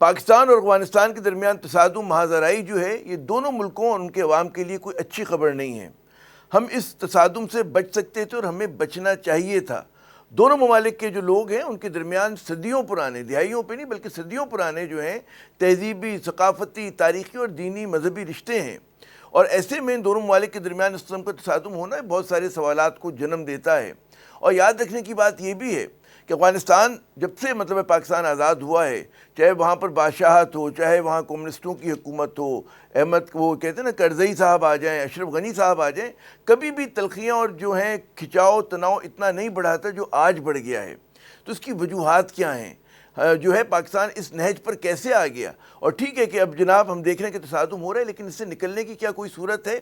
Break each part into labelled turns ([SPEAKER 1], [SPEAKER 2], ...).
[SPEAKER 1] پاکستان اور افغانستان کے درمیان تصادم مہاذرائی جو ہے یہ دونوں ملکوں اور ان کے عوام کے لیے کوئی اچھی خبر نہیں ہے۔ ہم اس تصادم سے بچ سکتے تھے اور ہمیں بچنا چاہیے تھا۔ دونوں ممالک کے جو لوگ ہیں ان کے درمیان صدیوں پرانے، دہائیوں پہ نہیں بلکہ صدیوں پرانے جو ہیں تہذیبی، ثقافتی، تاریخی اور دینی مذہبی رشتے ہیں، اور ایسے میں ان دونوں ممالک کے درمیان اس قسم کا تصادم ہونا بہت سارے سوالات کو جنم دیتا ہے۔ اور یاد رکھنے کی بات یہ بھی ہے کہ افغانستان جب سے پاکستان آزاد ہوا ہے، چاہے وہاں پر بادشاہت ہو، چاہے وہاں کمیونسٹوں کی حکومت ہو، احمد وہ کہتے ہیں نا کرزئی صاحب آ جائیں، اشرف غنی صاحب آ جائیں، کبھی بھی تلخیاں اور جو ہیں کھچاؤ تناؤ اتنا نہیں بڑھا تھا جو آج بڑھ گیا ہے۔ تو اس کی وجوہات کیا ہیں؟ جو ہے پاکستان اس نہج پر کیسے آ گیا؟ اور ٹھیک ہے کہ اب جناب ہم دیکھ رہے ہیں کہ تصادم ہو رہا ہے، لیکن اس سے نکلنے کی کیا کوئی صورت ہے؟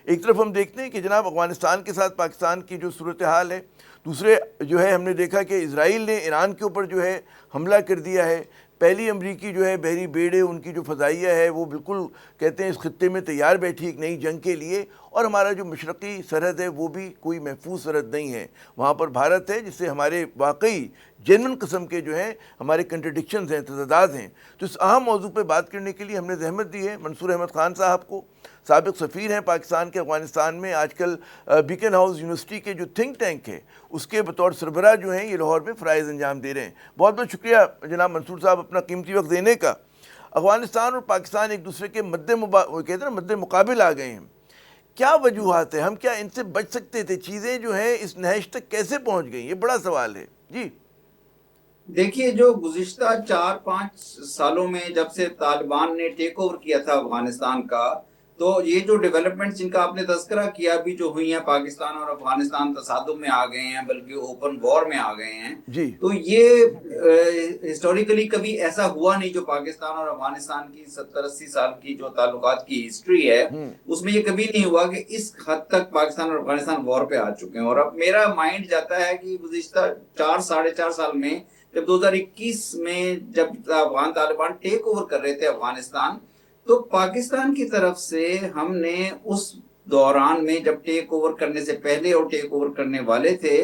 [SPEAKER 1] ایک طرف ہم دیکھتے ہیں کہ جناب افغانستان کے ساتھ پاکستان کی جو صورتحال ہے، دوسرے جو ہے ہم نے دیکھا کہ اسرائیل نے ایران کے اوپر جو ہے حملہ کر دیا ہے۔ پہلی امریکی جو ہے بحری بیڑے ان کی جو فضائیہ ہے وہ بالکل کہتے ہیں اس خطے میں تیار بیٹھی ایک نئی جنگ کے لیے، اور ہمارا جو مشرقی سرحد ہے وہ بھی کوئی محفوظ سرحد نہیں ہے، وہاں پر بھارت ہے جس سے ہمارے واقعی جینون قسم کے جو ہیں ہمارے کنٹرڈکشنز ہیں، تضادات ہیں۔ تو اس اہم موضوع پہ بات کرنے کے لیے ہم نے زحمت دی ہے منصور احمد خان صاحب کو، سابق سفیر ہیں پاکستان کے افغانستان میں، آج کل بیکن ہاؤس یونیورسٹی کے جو تھنک ٹینک ہے اس کے بطور سربراہ جو ہیں یہ لاہور میں فرائض انجام دے رہے ہیں۔ بہت بہت شکریہ جناب منصور صاحب اپنا قیمتی وقت دینے کا۔ افغانستان اور پاکستان ایک دوسرے کے کہتے ہیں نا مد مقابل آ گئے ہیں، کیا وجوہات ہیں؟ ہم کیا ان سے بچ سکتے تھے؟ چیزیں جو ہیں اس نہج تک کیسے پہنچ گئیں؟ یہ بڑا سوال ہے جی۔
[SPEAKER 2] دیکھیے، جو گزشتہ 4-5 سالوں میں جب سے طالبان نے ٹیک اوور کیا تھا افغانستان کا، تو یہ جو ڈیولپمنٹ جن کا آپ نے تذکرہ کیا بھی جو ہوئی ہیں، پاکستان اور افغانستان تصادم میں آ گئے ہیں، بلکہ اوپن وار میں آ گئے ہیں،
[SPEAKER 1] جی
[SPEAKER 2] تو یہ ہسٹوریکلی کبھی ایسا ہوا نہیں۔ جو پاکستان اور افغانستان کی 70-80 سال کی جو تعلقات کی ہسٹری ہے اس میں یہ کبھی نہیں ہوا کہ اس حد تک پاکستان اور افغانستان وار پہ آ چکے ہیں۔ اور اب میرا مائنڈ جاتا ہے کہ گزشتہ 4-4.5 سال میں، جب 2021 میں جب افغان طالبان ٹیک اوور کر رہے تھے افغانستان، تو پاکستان کی طرف سے ہم نے اس دوران میں جب ٹیک اوور کرنے سے پہلے اور ٹیک اوور کرنے والے تھے،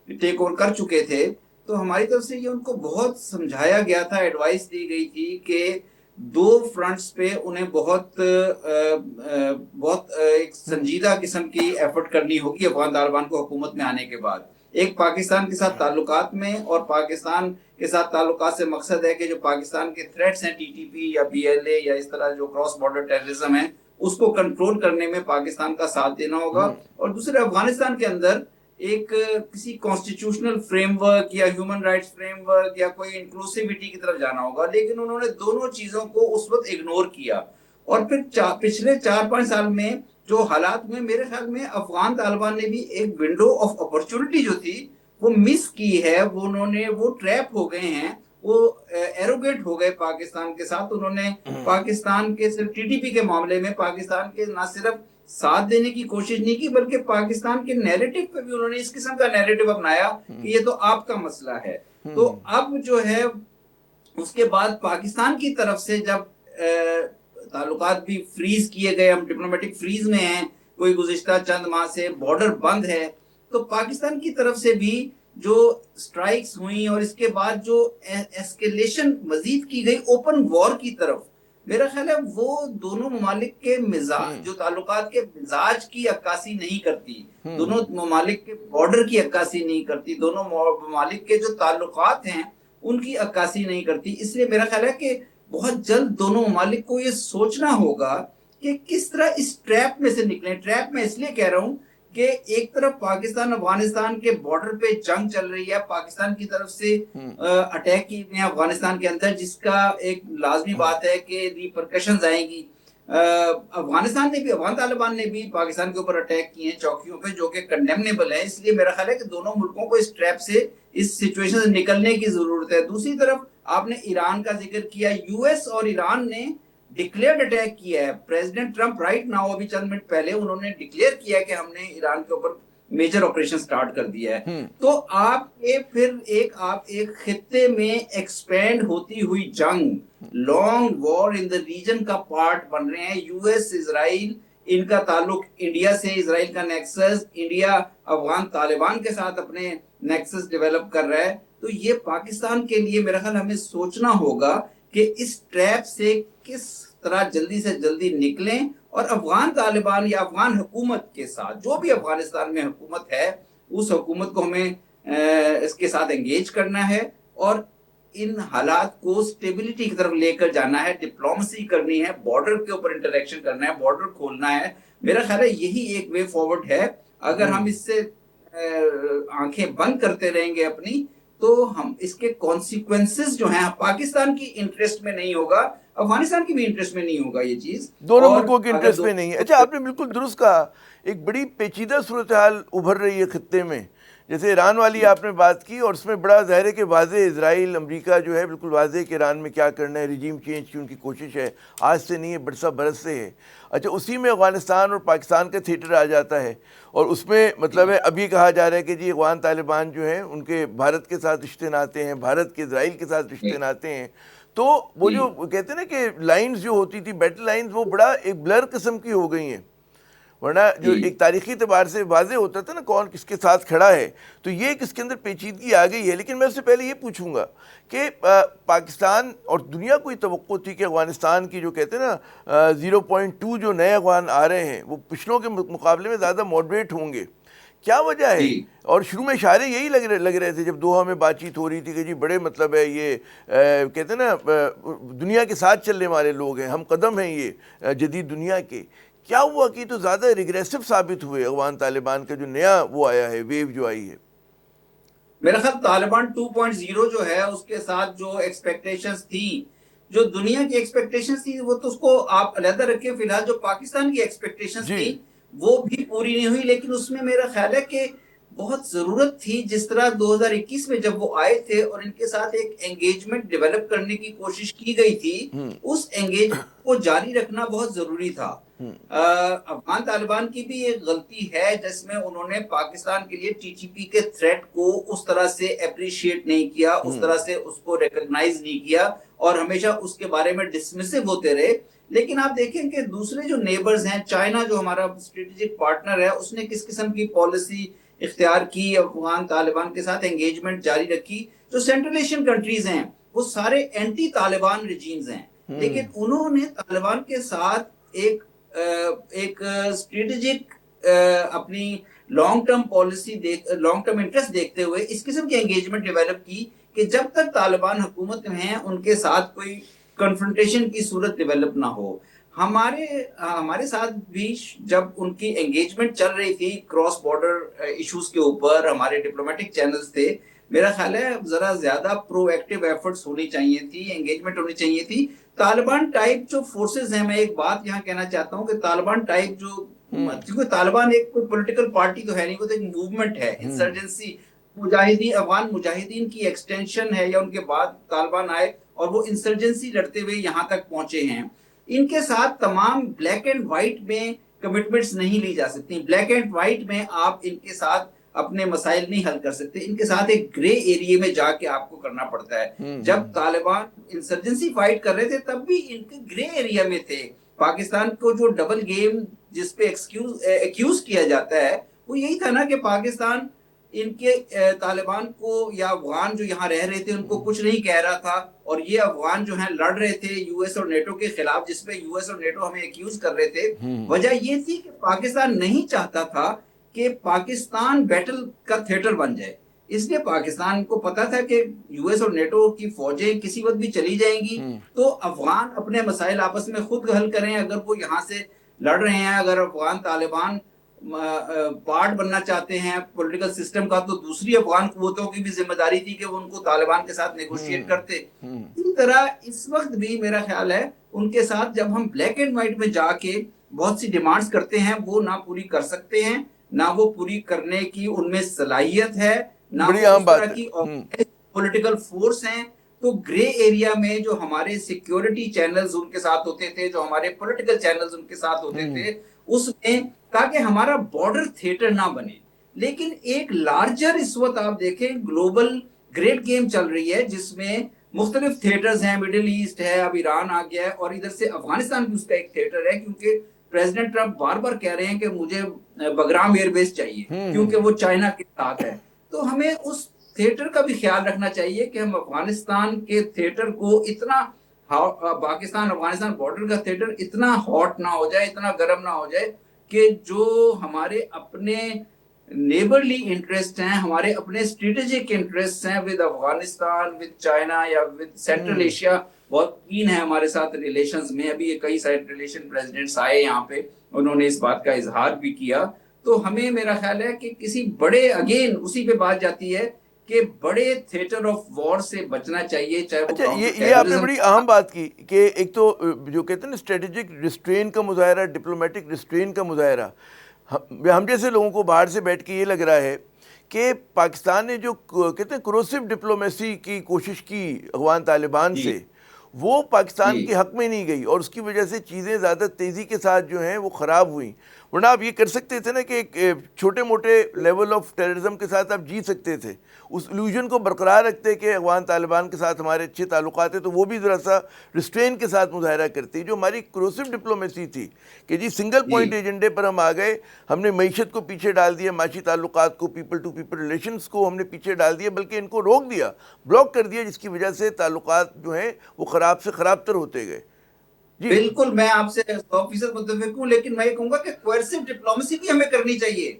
[SPEAKER 2] ٹیک اوور کر چکے تھے، تو ہماری طرف سے یہ ان کو بہت سمجھایا گیا تھا، ایڈوائس دی گئی تھی کہ دو فرنٹس پہ انہیں بہت ایک سنجیدہ قسم کی ایفرٹ کرنی ہوگی افغان طالبان کو حکومت میں آنے کے بعد۔ ایک پاکستان کے ساتھ تعلقات میں، اور پاکستان کے ساتھ تعلقات سے مقصد ہے کہ جو پاکستان کے تھریٹس ہیں، ٹی ٹی پی یا بی ایل اے یا اس طرح جو کراس بارڈر ٹیررزم ہے، اس کو کنٹرول کرنے میں پاکستان کا ساتھ دینا ہوگا۔ اور دوسرے افغانستان کے اندر ایک کسی کانسٹیٹیوشنل فریم ورک یا ہیومن رائٹس فریم ورک یا کوئی انکلوسیوٹی کی طرف جانا ہوگا، لیکن انہوں نے دونوں چیزوں کو اس وقت اگنور کیا۔ اور پھر پچھلے 4-5 سال میں جو حالات ہوئے، میرے خیال میں افغان طالبان نے بھی ایک ونڈو آف اپرچونٹی جو تھی وہ مس کی ہے۔ وہ ٹریپ ہو گئے ہیں، وہ ایروگیٹ ہو گئے پاکستان کے ساتھ۔ انہوں نے پاکستان کے صرف ٹی ٹی پی کے معاملے میں پاکستان کے نہ صرف ساتھ دینے کی کوشش نہیں کی، بلکہ پاکستان کے نیریٹو پہ بھی انہوں نے اس قسم کا نیریٹو اپنایا کہ یہ تو آپ کا مسئلہ ہے۔ تو اب جو ہے اس کے بعد پاکستان کی طرف سے جب تعلقات بھی فریز کیے گئے، ہم ڈپلومیٹک فریز میں ہیں کوئی گزشتہ چند ماہ سے، بارڈر بند ہے، تو پاکستان کی طرف سے بھی جو سٹرائکس ہوئیں اور اس کے بعد جو ایسکیلیشن مزید کی گئی اوپن وار کی طرف، میرا خیال ہے وہ دونوں ممالک کے مزاج، جو تعلقات کے مزاج کی عکاسی نہیں کرتی، دونوں ممالک کے بارڈر کی عکاسی نہیں کرتی، دونوں ممالک کے جو تعلقات ہیں ان کی عکاسی نہیں کرتی۔ اس لیے میرا خیال ہے کہ بہت جلد دونوں ممالک کو یہ سوچنا ہوگا کہ کس طرح اس ٹریپ میں سے نکلیں۔ ٹریپ میں اس لیے کہہ رہا ہوں کہ ایک طرف پاکستان افغانستان کے بارڈر پہ جنگ چل رہی ہے، پاکستان کی طرف سے اٹیک کی گئے افغانستان کے اندر، جس کا ایک لازمی بات ہے کہ ریپرکشنز آئیں گی۔ افغان طالبان نے بھی پاکستان کے اوپر اٹیک کیے ہیں چوکیوں پہ، جو کہ کنڈیمنیبل ہے۔ اس لیے میرا خیال ہے کہ دونوں ملکوں کو اس ٹریپ سے، اس سچویشن سے نکلنے کی ضرورت ہے۔ دوسری طرف آپ نے ایران کا ذکر کیا، یو ایس اور ایران نے ڈکلیئرڈ اٹیک کیا ہے۔ پریزیڈنٹ ٹرمپ رائٹ ناؤ، ابھی چند منٹ پہلے انہوں نے ڈکلیئر کیا کہ ہم نے ایران کے اوپر میجر آپریشن سٹارٹ کر دیا ہے۔ تو آپ ایک خطے میں ایکسپینڈ ہوتی ہوئی جنگ، long war in the region کا پارٹ بن رہے ہیں۔ یو ایس، اسرائیل، ان کا تعلق انڈیا سے، اسرائیل کا نیکسس، انڈیا افغان طالبان کے ساتھ اپنے نیکسس ڈیولپ کر رہا ہے۔ تو یہ پاکستان کے لیے میرا خیال ہمیں سوچنا ہوگا کہ اس ٹریپ سے کس طرح جلدی سے جلدی نکلیں اور افغان طالبان یا افغان حکومت کے ساتھ جو بھی افغانستان میں حکومت ہے اس حکومت کو ہمیں اس کے ساتھ انگیج کرنا ہے اور ان حالات کو سٹیبلٹی کی طرف لے کر جانا ہے، ڈپلومسی کرنی ہے، بارڈر کے اوپر انٹریکشن کرنا ہے، بارڈر کھولنا ہے. میرا خیال ہے یہی ایک وے فارورڈ ہے. اگر ہم اس سے آنکھیں بند کرتے رہیں گے اپنی تو ہم اس کے کانسیکوینسز جو ہیں پاکستان کی انٹرسٹ میں نہیں ہوگا، افغانستان کی بھی انٹرسٹ میں نہیں ہوگا یہ چیز.
[SPEAKER 1] دونوں
[SPEAKER 2] اور
[SPEAKER 1] ملکوں کے
[SPEAKER 2] اگر
[SPEAKER 1] انٹرسٹ میں نہیں ہے. اچھا آپ نے بالکل درست کہا، ایک بڑی پیچیدہ صورتحال ابھر رہی ہے خطے میں. جیسے ایران والی آپ نے بات کی اور اس میں بڑا ظاہر ہے کہ واضح اسرائیل امریکہ جو ہے بالکل واضح کہ ایران میں کیا کرنا ہے، رجیم چینج کی ان کی کوشش ہے، آج سے نہیں ہے برسہ برس سے ہے. اچھا اسی میں افغانستان اور پاکستان کا تھیٹر آ جاتا ہے اور اس میں مطلب ہے ابھی کہا جا رہا ہے کہ جی افغان طالبان جو ہیں ان کے بھارت کے ساتھ رشتے ناتے ہیں، بھارت کے اسرائیل کے ساتھ رشتے ناتے ہیں. تو وہ جو کہتے ہیں نا کہ لائنز جو ہوتی تھی بیٹل لائنز وہ بڑا ایک بلر قسم کی ہو گئی ہیں، ورنہ جو ایک تاریخی اعتبار سے واضح ہوتا تھا نا کون کس کے ساتھ کھڑا ہے. تو یہ کس کے اندر پیچیدگی آ گئی ہے. لیکن میں اس سے پہلے یہ پوچھوں گا کہ پاکستان اور دنیا کو یہ توقع تھی کہ افغانستان کی جو کہتے ہیں نا 0.2 جو نئے افغان آ رہے ہیں وہ پچھلوں کے مقابلے میں زیادہ ماڈریٹ ہوں گے. کیا وجہ ہے؟ اور شروع میں اشارے یہی لگ رہے تھے جب دوحہ میں بات چیت ہو رہی تھی کہ جی بڑے مطلب ہے یہ کہتے ہیں نا دنیا کے ساتھ چلنے والے لوگ ہیں، ہم قدم ہیں یہ جدید دنیا کے. کیا ہوا کہ تو زیادہ ریگریسو ثابت ہوئے افغان طالبان کا جو نیا وہ آیا ہے ویو جو آئی ہے؟
[SPEAKER 2] میرا خیال طالبان 2.0 جو ہے اس کے ساتھ جو ایکسپیکٹیشنز تھی، جو دنیا کی ایکسپیکٹیشنز تھی وہ تو اس کو آپ علیحدہ رکھیں. فی الحال جو پاکستان کی ایکسپیکٹیشنز
[SPEAKER 1] جی
[SPEAKER 2] تھی وہ بھی پوری نہیں ہوئی، لیکن اس میں میرا خیال ہے کہ بہت ضرورت تھی. جس طرح 2021 میں جب وہ آئے تھے اور ان کے ساتھ ایک انگیجمنٹ ڈیولپ کرنے کی کوشش کی گئی تھی، اس انگیجمنٹ کو جاری رکھنا بہت ضروری تھا. افغان طالبان کی بھی ایک غلطی ہے جس میں انہوں نے پاکستان کے لیے ٹی ٹی پی کے تھریٹ کو اس طرح سے اپریشیٹ نہیں کیا، اس طرح سے اس کو ریکگنائز نہیں کیا اور ہمیشہ اس کے بارے میں ڈسمسو ہوتے رہے. لیکن آپ دیکھیں کہ دوسرے جو نیبرز ہیں، چائنا جو ہمارا اسٹریٹجک پارٹنر ہے، اس نے کس قسم کی پالیسی اختیار کی، افغان طالبان کے ساتھ انگیجمنٹ جاری رکھی. جو سینٹرل ایشین کنٹریز ہیں وہ سارے اینٹی طالبان ریجیمز ہیں، لیکن انہوں نے طالبان کے ساتھ ایک اسٹریٹجک اپنی long term policy long term interest دیکھتے ہوئے اس قسم کی انگیجمنٹ ڈیولپ کی کہ جب تک طالبان حکومت میں ہیں ان کے ساتھ کوئی کنفرنٹیشن کی صورت ڈیولپ نہ ہو. ہمارے ساتھ بھی جب ان کی انگیجمنٹ چل رہی تھی کراس بارڈر ایشوز کے اوپر، ہمارے ڈپلومیٹک چینلز تھے، میرا خیال ہے ذرا زیادہ پرو ایکٹیو ایفرٹس ہونی چاہیے تھی، انگیجمنٹ ہونی چاہیے تھی. طالبان ٹائپ جو فورسز ہیں، میں ایک بات یہاں کہنا چاہتا ہوں کہ طالبان ٹائپ جو کیونکہ طالبان ایک کوئی پولیٹیکل پارٹی تو ہے نہیں، وہ تو ایک موومنٹ ہے، انسرجنسی مجاہدین، افغان مجاہدین کی ایکسٹینشن ہے، یا ان کے بعد طالبان آئے اور وہ انسرجنسی لڑتے ہوئے یہاں تک پہنچے ہیں. ان کے ساتھ تمام بلیک اینڈ وائٹ میں کمٹمنٹس نہیں لی جا سکتی. بلیک اینڈ وائٹ میں آپ ان کے ساتھ اپنے مسائل نہیں حل کر سکتے. ان کے ساتھ ایک گرے ایریے میں جا کے آپ کو کرنا پڑتا ہے. جب طالبان انسرجنسی فائٹ کر رہے تھے تب بھی ان کے گرے ایریا میں تھے. پاکستان کو جو ڈبل گیم جس پہ ایکیوز کیا جاتا ہے وہ یہی تھا نا کہ پاکستان ان کے طالبان کو یا افغان جو یہاں رہ رہے تھے ان کو کچھ نہیں کہہ رہا تھا، اور یہ افغان جو ہیں لڑ رہے تھے یو ایس اور نیٹو کے خلاف، جس پہ یو ایس اور نیٹو ہمیں ایکیوز کر رہے تھے. وجہ یہ تھی کہ پاکستان نہیں چاہتا تھا کہ پاکستان بیٹل کا تھیٹر بن جائے. اس لیے پاکستان کو پتا تھا کہ یو ایس اور نیٹو کی فوجیں کسی وقت بھی چلی جائیں گی تو افغان اپنے مسائل آپس میں خود حل کریں. اگر وہ یہاں سے لڑ رہے ہیں، اگر افغان طالبان پارٹ بننا چاہتے ہیں پولیٹیکل سسٹم کا، تو دوسری افغان قوتوں کی بھی ذمہ داری تھی کہ وہ ان کو طالبان کے ساتھ نیگوشیٹ کرتے. اسی طرح اس وقت بھی میرا خیال ہے ان کے ساتھ جب ہم بلیک اینڈ وائٹ میں جا کے بہت سی ڈیمانڈز کرتے ہیں وہ نہ پوری کر سکتے ہیں، نہ وہ پوری کرنے کی ان میں صلاحیت ہے، نہ وہ اس طرح کی پولیٹیکل فورس ہیں. تو گرے ایریا میں جو ہمارے سیکیورٹی چینلز ان کے ساتھ ہوتے تھے، جو ہمارے پولیٹیکل چینلز ان کے ساتھ ہوتے تھے، اس میں تاکہ ہمارا بارڈر تھیٹر نہ بنے. لیکن ایک لارجر اس وقت آپ دیکھیں گلوبل گریٹ گیم چل رہی ہے جس میں مختلف تھیٹرز ہیں، مڈل ایسٹ ہے، اب ایران آ گیا ہے، اور ادھر سے افغانستان بھی اس کا ایک تھیٹر ہے، کیونکہ پریزیڈنٹ ٹرمپ بار بار کہہ رہے ہیں کہ مجھے بگرام ایئر بیس چاہیے کیونکہ وہ چائنا کے ساتھ ہے. تو ہمیں اس تھیٹر کا بھی خیال رکھنا چاہیے کہ ہم افغانستان کے تھیٹر کو اتنا پاکستان افغانستان بارڈر کا تھیٹر اتنا ہاٹ نہ ہو جائے، اتنا گرم نہ ہو جائے کہ جو ہمارے اپنے نیبرلی انٹرسٹ ہیں، ہمارے اپنے اسٹریٹجک انٹرسٹ ہیں ود افغانستان، ود چائنا یا ود سینٹرل ایشیا، بہت کین ہے ہمارے ساتھ ریلیشنز میں. ابھی یہ کئی سارے ریلیشن پریزیڈنٹس آئے یہاں پہ، انہوں نے اس بات کا اظہار بھی کیا. تو ہمیں میرا خیال ہے کہ کسی بڑے، اگین اسی پہ بات جاتی ہے کہ بڑے تھیٹر آف وار سے بچنا چاہیے، چاہے وہ
[SPEAKER 1] اچھا،
[SPEAKER 2] کاؤنٹر
[SPEAKER 1] یہ آپ نے
[SPEAKER 2] ٹیررزم.
[SPEAKER 1] بڑی اہم بات کی کہ ایک تو جو کہتے ہیں نا اسٹریٹجک ریسٹرین کا مظاہرہ، ڈپلومیٹک ریسٹرین کا مظاہرہ، ہم جیسے لوگوں کو باہر سے بیٹھ کے یہ لگ رہا ہے کہ پاکستان نے جو کہتے ہیں کروسو ڈپلومیسی کی کوشش کی افغان طالبان
[SPEAKER 2] جی
[SPEAKER 1] سے، وہ پاکستان
[SPEAKER 2] جی
[SPEAKER 1] کے حق میں نہیں گئی، اور اس کی وجہ سے چیزیں زیادہ تیزی کے ساتھ جو ہیں وہ خراب ہوئیں. ورنہ آپ یہ کر سکتے تھے نا کہ ایک چھوٹے موٹے لیول آف ٹیررزم کے ساتھ آپ جی سکتے تھے، اس ایلوژن کو برقرار رکھتے کہ افغان طالبان کے ساتھ ہمارے اچھے تعلقات ہیں، تو وہ بھی ذرا سا ریسٹرین کے ساتھ مظاہرہ کرتی. جو ہماری کروسو ڈپلومیسی تھی کہ جی سنگل
[SPEAKER 2] جی
[SPEAKER 1] پوائنٹ ایجنڈے پر ہم آ گئے، ہم نے معیشت کو پیچھے ڈال دیا، معاشی تعلقات کو، پیپل ٹو پیپل ریلیشنز کو ہم نے پیچھے ڈال دیا، بلکہ ان کو روک دیا، بلاک کر دیا، جس کی وجہ سے تعلقات جو ہیں وہ خراب سے خراب تر ہوتے گئے. جی
[SPEAKER 2] بالکل، میں آپ سے 100% متفق ہوں، لیکن میں یہ کہوں گا کہ کوئرسو ڈپلومیسی بھی ہمیں کرنی چاہیے.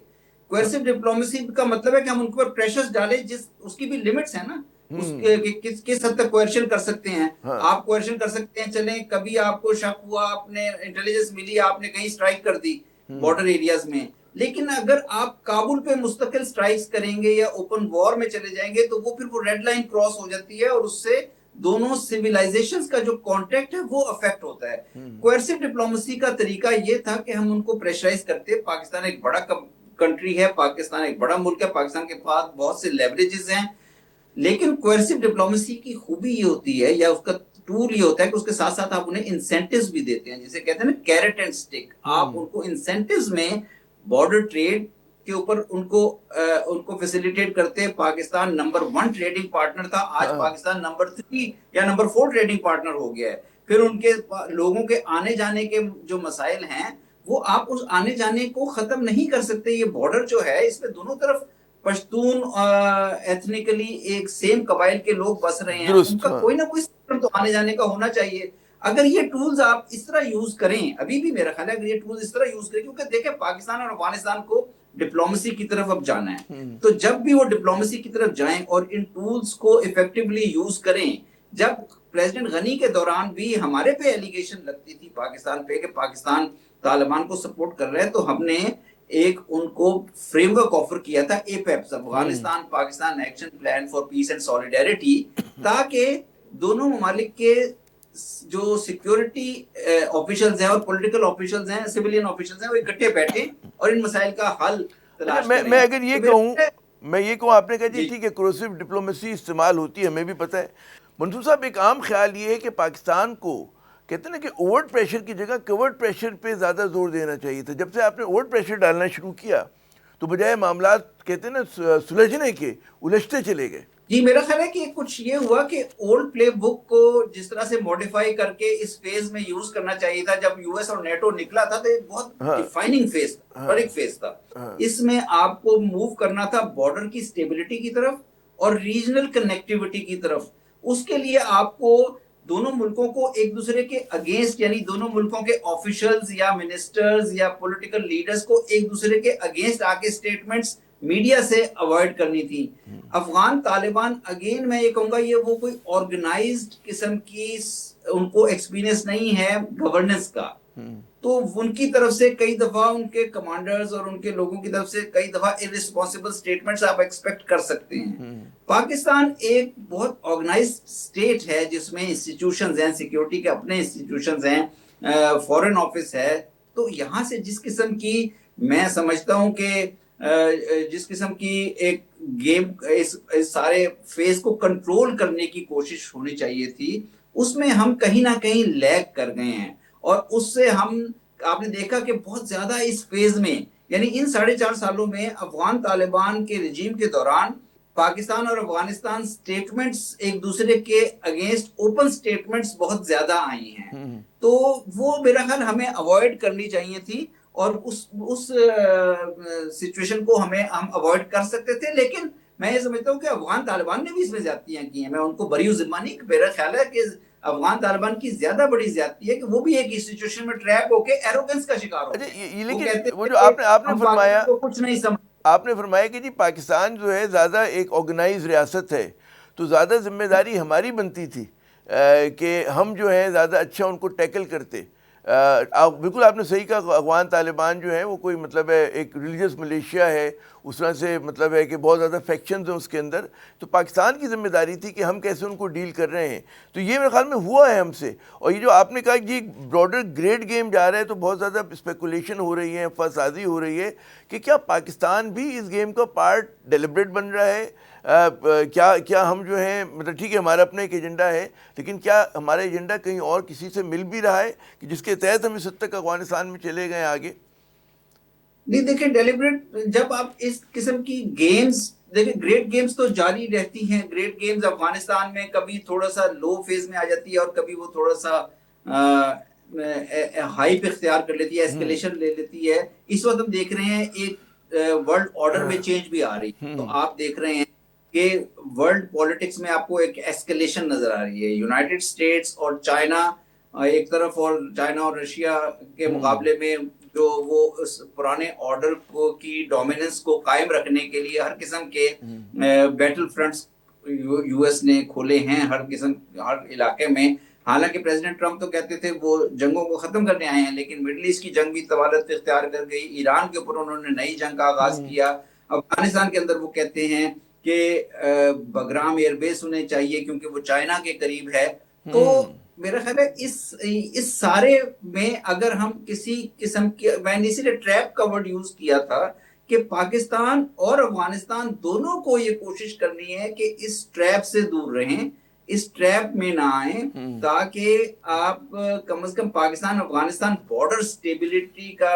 [SPEAKER 2] کوئرسو ڈپلومیسی کا مطلب ہے کہ ہم ان کے اوپر پریشرز ڈالیں، اس کی بھی لمٹس ہیں نا، اس کے کس حد تک کوئرشن کر سکتے ہیں.
[SPEAKER 1] ہاں
[SPEAKER 2] آپ کوئرشن کر سکتے ہیں، چلیں کبھی آپ کو شک ہوا، آپ نے انٹیلیجنس ملی، آپ نے کہیں اسٹرائک کر دی بارڈر ایریاز میں، لیکن اگر آپ کابل پہ مستقل اسٹرائکس کریں گے یا اوپن وار میں چلے جائیں گے تو وہ پھر وہ ریڈ لائن کراس ہو جاتی ہے، اور اس سے دونوں سیویلائزیشنز کا جو کانٹیکٹ ہے وہ افیکٹ ہوتا ہے. کوئرسو ڈپلومیسی کا طریقہ یہ تھا کہ ہم ان کو پریشرائز کرتے. پاکستان ایک بڑا کنٹری ہے، پاکستان ایک بڑا ملک ہے، پاکستان کے پاس بہت سے لیوریجز ہیں، لیکن کوئرسو ڈپلومیسی کی خوبی یہ ہوتی ہے، یا اس کا ٹول یہ ہوتا ہے کہ اس کے ساتھ ساتھ آپ انہیں انسینٹیوز بھی دیتے ہیں، جسے کہتے ہیں نا کیرٹ اینڈ سٹک. آپ ان کو انسینٹیوز میں بارڈر ٹریڈ کے اوپر ان کو فیسیلیٹیٹ کرتے. پاکستان نمبر 1 ٹریڈنگ پارٹنر تھا، آج
[SPEAKER 1] ہاں
[SPEAKER 2] پاکستان نمبر 3 یا نمبر 4 ٹریڈنگ پارٹنر ہو گیا ہے. پھر ان کے لوگوں کے آنے جانے کے جو مسائل ہیں وہ آپ اس آنے جانے کو ختم نہیں کر سکتے. یہ بارڈر جو ہے اس میں دونوں طرف پشتون ایتھنیکلی ایک سیم قبائل کے لوگ بس رہے ہیں، ان
[SPEAKER 1] درست.
[SPEAKER 2] کا
[SPEAKER 1] ہاں
[SPEAKER 2] کوئی نہ کوئی سسٹم تو آنے جانے کا ہونا چاہیے. اگر یہ ٹولز آپ اس طرح یوز کریں، ابھی بھی میرا خیال ہے اگر یہ ٹولز اس طرح یوز کریں، کیونکہ دیکھیں پاکستان اور افغانستان کو ڈپلومیسی کی طرف اب جانا ہے، تو جب بھی وہ ڈپلومیسی کی طرف جائیں اور ان ٹولز کو ایفیکٹولی یوز کریں. جب پریزیڈنٹ غنی کے دوران بھی ہمارے پہ ایلیگیشن لگتی تھی پاکستان پہ کہ پاکستان طالبان کو سپورٹ کر رہے ہیں، تو ہم نے ایک ان کو فریم ورک آفر کیا تھا، APAPPS, Afghanistan Pakistan action plan for peace and solidarity, تاکہ دونوں ممالک کے جو سیکیورٹی آفیشلز ہیں اور پولیٹیکل آفیشلز ہیں، سیویلین آفیشلز ہیں، وہ اکٹھے بیٹھیں اور ان مسائل کا حل
[SPEAKER 1] اچھا،
[SPEAKER 2] تلاش
[SPEAKER 1] میں
[SPEAKER 2] کریں.
[SPEAKER 1] اگر یہ
[SPEAKER 2] تو
[SPEAKER 1] کہوں
[SPEAKER 2] میرا
[SPEAKER 1] آپ نے کہا جی
[SPEAKER 2] جی
[SPEAKER 1] ٹھیک ہے کروسو ڈپلومیسی استعمال ہوتی ہے، ہمیں بھی پتہ ہے. منصور صاحب، ایک عام خیال یہ ہے کہ پاکستان کو کہتے ہیں نا کہ اوورٹ پریشر کی جگہ کورٹ پریشر پہ زیادہ زور دینا چاہیے تھا. جب سے آپ نے اوورٹ پریشر ڈالنا شروع کیا تو بجائے معاملات کہتے ہیں نا سلجھنے کے، الجھتے چلے گئے.
[SPEAKER 2] جی، میرا خیال ہے کہ کچھ یہ ہوا کہ اولڈ پلے بک کو جس طرح سے موڈیفائی کر کے اس فیز میں یوز کرنا چاہیے تھا. جب یو ایس اور نیٹو نکلا تھا تو ایک بہت
[SPEAKER 1] ہاں
[SPEAKER 2] ڈیفائننگ فیز تھا،
[SPEAKER 1] ہاں
[SPEAKER 2] بڑا ایک فیز تھا.
[SPEAKER 1] ہاں
[SPEAKER 2] اس میں آپ کو موو کرنا تھا بارڈر کی سٹیبلٹی کی طرف اور ریجنل کنیکٹیوٹی کی طرف. اس کے لیے آپ کو دونوں ملکوں کو ایک دوسرے کے اگینسٹ، یعنی دونوں ملکوں کے آفیشلز یا منسٹرز یا پولیٹیکل لیڈرز کو ایک دوسرے کے اگینسٹ آ کے سٹیٹمنٹس میڈیا سے اوائڈ کرنی تھی. افغان طالبان، اگین میں یہ کہوں گا، یہ وہ کوئی آرگنائزڈ قسم کی ان کو ایکسپیرینس نہیں ہے گورننس کا. تو ان کی طرف سے کئی دفعہ ان کے کمانڈرز اور ان کے لوگوں کی طرف سے کئی دفعہ irresponsible statements آپ ایکسپیکٹ کر سکتے ہیں. پاکستان ایک بہت آرگنائزڈ اسٹیٹ ہے جس میں انسٹیٹیوشنز ہیں، سیکیورٹی کے اپنے انسٹیٹیوشنز ہیں، فورن آفس ہے. تو یہاں سے جس قسم کی میں سمجھتا ہوں کہ جس قسم کی ایک گیم اس سارے فیز کو کنٹرول کرنے کی کوشش ہونی چاہیے تھی، اس میں ہم کہیں نہ کہیں لیگ کر گئے ہیں. اور اس سے آپ نے دیکھا کہ بہت زیادہ اس فیز میں، یعنی ان 4.5 سالوں میں افغان طالبان کے رجیم کے دوران پاکستان اور افغانستان سٹیٹمنٹس ایک دوسرے کے اگینسٹ اوپن سٹیٹمنٹس بہت زیادہ آئی ہیں. تو وہ میرا خیال ہمیں اوائڈ کرنی چاہیے تھی، اور اس سچویشن کو ہم اوائڈ کر سکتے تھے. لیکن میں یہ سمجھتا ہوں کہ افغان طالبان نے بھی اس میں زیادتیاں کی ہیں. میں ان کو بری ذمہ نہیں, میرا خیال ہے کہ افغان طالبان کی زیادہ بڑی زیادتی ہے کہ وہ بھی ایک انسٹیٹیوشن میں ٹریپ ہو کے ایروگنس کا شکار ہو
[SPEAKER 1] اچھا
[SPEAKER 2] گئے.
[SPEAKER 1] یہ
[SPEAKER 2] وہ
[SPEAKER 1] لیکن
[SPEAKER 2] کہتے
[SPEAKER 1] وہ
[SPEAKER 2] ہیں
[SPEAKER 1] جو
[SPEAKER 2] کہ
[SPEAKER 1] آپ نے
[SPEAKER 2] ہم
[SPEAKER 1] فرمایا،
[SPEAKER 2] پاکستان کو کچھ نہیں سمجھ.
[SPEAKER 1] آپ نے فرمایا کہ جی پاکستان جو ہے زیادہ ایک آرگنائز ریاست ہے، تو زیادہ ذمہ داری ہماری بنتی تھی کہ ہم جو ہے زیادہ اچھا ان کو ٹیکل کرتے. بالکل آپ نے صحیح کہا، افغان طالبان جو ہے وہ کوئی مطلب ہے ایک ریلیجس ملیشیا ہے، اس طرح سے مطلب ہے کہ بہت زیادہ فیکشنز ہیں اس کے اندر. تو پاکستان کی ذمہ داری تھی کہ ہم کیسے ان کو ڈیل کر رہے ہیں. تو یہ میرے خیال میں ہوا ہے ہم سے. اور یہ جو آپ نے کہا کہ جی براڈر گریڈ گیم جا رہا ہے، تو بہت زیادہ اسپیکولیشن ہو رہی ہے، فسادی ہو رہی ہے کہ کیا پاکستان بھی اس گیم کا پارٹ ڈیلیبریٹ بن رہا ہے. کیا ہم جو ہیں مطلب ٹھیک ہے ہمارا اپنا ایک ایجنڈا ہے، لیکن کیا ہمارا ایجنڈا کہیں اور کسی سے مل بھی رہا ہے کہ جس کے تحت ہم اس حد تک افغانستان میں چلے گئے آگے؟
[SPEAKER 2] نہیں دیکھیں ڈیلیبریٹ، جب آپ اس قسم کی گیمز دیکھیں، گریٹ گیمز تو جاری رہتی ہیں. گریٹ گیمز افغانستان میں کبھی تھوڑا سا لو فیز میں آ جاتی ہے اور کبھی وہ تھوڑا سا ہائپ اختیار کر لیتی ہے، ایسکیلیشن لے لیتی ہے. اس وقت ہم دیکھ رہے ہیں ایک ورلڈ آرڈر میں چینج بھی آ رہی ہے. تو آپ دیکھ رہے ہیں کہ ورلڈ پولیٹکس میں آپ کو ایک ایسکیلیشن نظر آ رہی ہے. یونائٹڈ اسٹیٹس اور چائنا ایک طرف، اور چائنا اور رشیا کے مقابلے میں جو وہ اس پرانے آرڈر کو کی ڈومیننس کو قائم رکھنے کے لیے ہر قسم کے بیٹل فرنٹس یو ایس نے کھولے ہیں ہر قسم ہر علاقے میں. حالانکہ پریزیڈنٹ ٹرمپ تو کہتے تھے وہ جنگوں کو ختم کرنے آئے ہیں، لیکن مڈل ایسٹ کی جنگ بھی طوالت اختیار کر گئی. ایران کے اوپر انہوں نے نئی جنگ کا آغاز کیا. افغانستان کے اندر وہ کہتے ہیں کہ بگرام ایئر بیس انہیں چاہیے کیونکہ وہ چائنا کے قریب ہے. تو میرا خیال ہے اس سارے میں اگر ہم کسی قسم کی، میں نے اسی لیے ٹریپ کا ورڈ یوز کیا تھا کہ پاکستان اور افغانستان دونوں کو یہ کوشش کرنی ہے کہ اس ٹریپ سے دور رہیں، اس ٹریپ میں نہ آئیں، تاکہ آپ کم از کم پاکستان افغانستان بارڈر سٹیبلٹی کا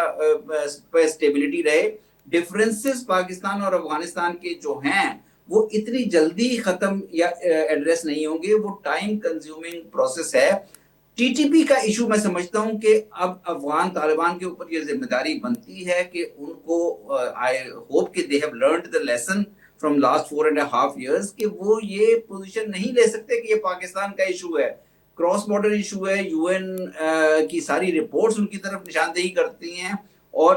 [SPEAKER 2] سٹیبلٹی رہے. ڈفرنسز پاکستان اور افغانستان کے جو ہیں وہ اتنی جلدی ختم یا ایڈریس نہیں ہوں گے. وہ ٹائم کنزیومنگ پروسیس ہے. ٹی ٹی پی کا ایشو میں سمجھتا ہوں کہ اب افغان طالبان کے اوپر یہ ذمہ داری بنتی ہے کہ ان کو آئی ہوپ کہ they have learned the lesson from last 4.5 years کہ وہ یہ پوزیشن نہیں لے سکتے کہ یہ پاکستان کا ایشو ہے، کراس بارڈر ایشو ہے. یو این کی ساری رپورٹس ان کی طرف نشاندہی کرتی ہیں، اور